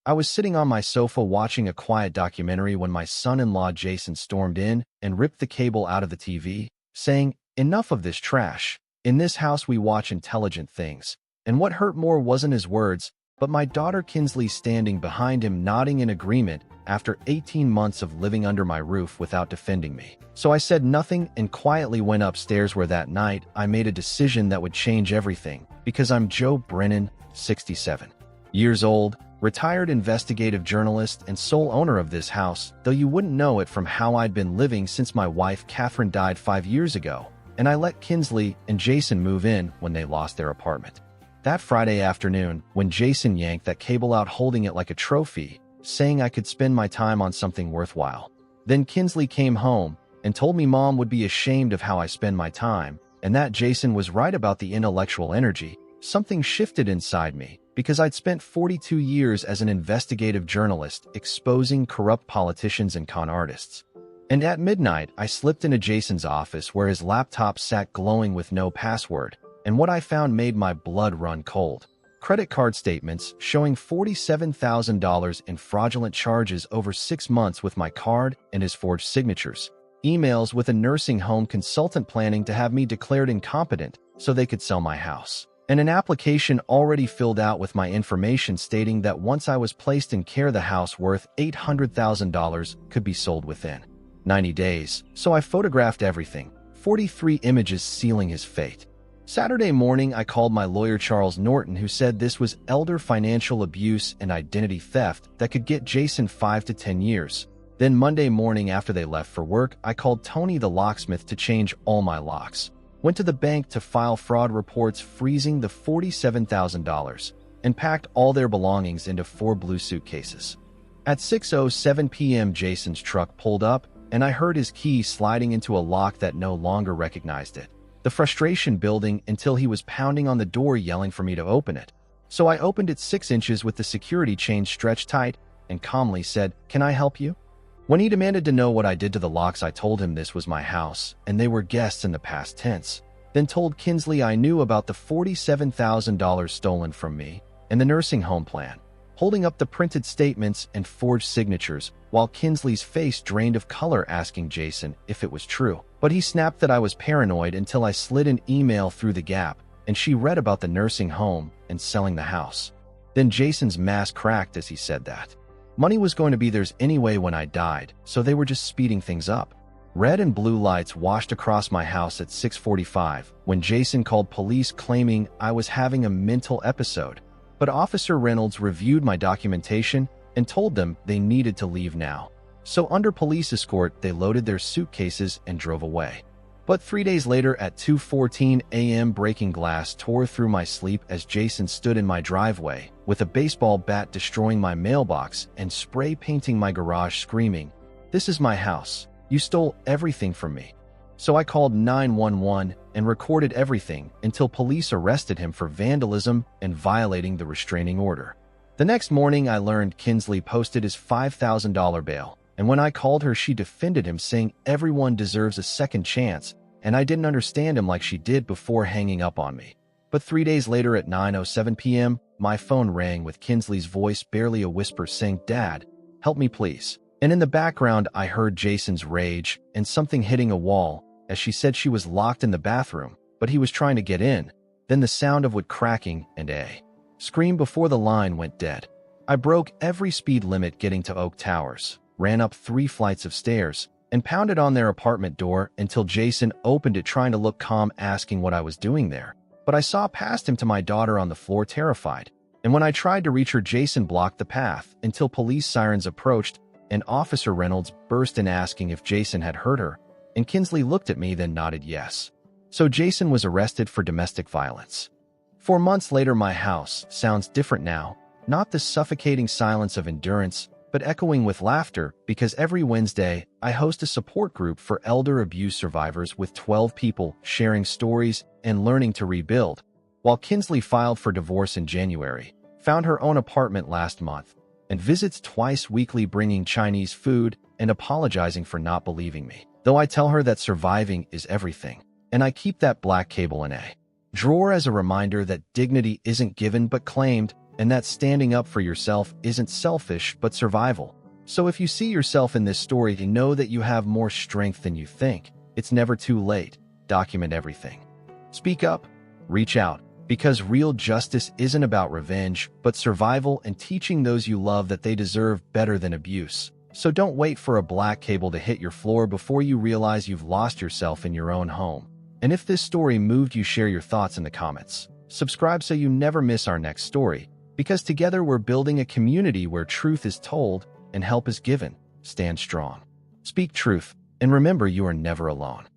I was sitting on my sofa watching a quiet documentary when my son-in-law Jason stormed in and ripped the cable out of the TV, saying, "Enough of this trash. In this house we watch intelligent things." And what hurt more wasn't his words, but my daughter Kinsley standing behind him nodding in agreement after 18 months of living under my roof without defending me. So I said nothing and quietly went upstairs where that night I made a decision that would change everything, because I'm Joe Brennan, 67 years old, retired investigative journalist and sole owner of this house, though you wouldn't know it from how I'd been living since my wife Catherine died 5 years ago, and I let Kinsley and Jason move in when they lost their apartment. That Friday afternoon, when Jason yanked that cable out holding it like a trophy, saying I could spend my time on something worthwhile. Then Kinsley came home and told me Mom would be ashamed of how I spend my time, and that Jason was right about the intellectual energy. Something shifted inside me, because I'd spent 42 years as an investigative journalist exposing corrupt politicians and con artists. And at midnight, I slipped into Jason's office where his laptop sat glowing with no password, and what I found made my blood run cold. Credit card statements showing $47,000 in fraudulent charges over 6 months with my card and his forged signatures. Emails with a nursing home consultant planning to have me declared incompetent so they could sell my house. And an application already filled out with my information stating that once I was placed in care, the house worth $800,000 could be sold within 90 days. So I photographed everything, 43 images sealing his fate. Saturday morning, I called my lawyer Charles Norton, who said this was elder financial abuse and identity theft that could get Jason 5 to 10 years. Then Monday morning after they left for work, I called Tony the locksmith to change all my locks. Went to the bank to file fraud reports freezing the $47,000 and packed all their belongings into 4 blue suitcases. At 6:07 p.m. Jason's truck pulled up and I heard his key sliding into a lock that no longer recognized it. The frustration building until he was pounding on the door yelling for me to open it. So I opened it 6 inches with the security chain stretched tight and calmly said, "Can I help you?" When he demanded to know what I did to the locks, I told him this was my house and they were guests in the past tense. Then told Kinsley I knew about the $47,000 stolen from me and the nursing home plan, holding up the printed statements and forged signatures while Kinsley's face drained of color asking Jason if it was true. But he snapped that I was paranoid until I slid an email through the gap and she read about the nursing home and selling the house. Then Jason's mask cracked as he said that money was going to be theirs anyway when I died, so they were just speeding things up. Red and blue lights washed across my house at 6:45 when Jason called police claiming I was having a mental episode. But Officer Reynolds reviewed my documentation and told them they needed to leave now. So under police escort, they loaded their suitcases and drove away. But 3 days later at 2:14 a.m., breaking glass tore through my sleep as Jason stood in my driveway with a baseball bat destroying my mailbox and spray painting my garage screaming, "This is my house. You stole everything from me." So I called 911 and recorded everything until police arrested him for vandalism and violating the restraining order. The next morning, I learned Kinsley posted his $5,000 bail, and when I called her, she defended him, saying everyone deserves a second chance, and I didn't understand him like she did before hanging up on me. But 3 days later at 9:07 p.m., my phone rang with Kinsley's voice, barely a whisper, saying, "Dad, help me please." And in the background, I heard Jason's rage and something hitting a wall, as she said she was locked in the bathroom, but he was trying to get in. Then the sound of wood cracking and a scream before the line went dead. I broke every speed limit getting to Oak Towers, ran up 3 flights of stairs, and pounded on their apartment door until Jason opened it, trying to look calm, asking what I was doing there. But I saw past him to my daughter on the floor, terrified. And when I tried to reach her, Jason blocked the path until police sirens approached and Officer Reynolds burst in asking if Jason had hurt her, and Kinsley looked at me, then nodded yes. So Jason was arrested for domestic violence. 4 months later, my house sounds different now, not the suffocating silence of endurance, but echoing with laughter, because every Wednesday, I host a support group for elder abuse survivors with 12 people sharing stories and learning to rebuild. While Kinsley filed for divorce in January, found her own apartment last month, and visits twice weekly bringing Chinese food and apologizing for not believing me. Though I tell her that surviving is everything, and I keep that black cable in a drawer as a reminder that dignity isn't given but claimed, and that standing up for yourself isn't selfish but survival. So if you see yourself in this story, know that you have more strength than you think. It's never too late. Document everything. Speak up. Reach out. Because real justice isn't about revenge, but survival and teaching those you love that they deserve better than abuse. So don't wait for a black cable to hit your floor before you realize you've lost yourself in your own home. And if this story moved you, share your thoughts in the comments. Subscribe so you never miss our next story. Because together we're building a community where truth is told and help is given. Stand strong. Speak truth. And remember, you are never alone.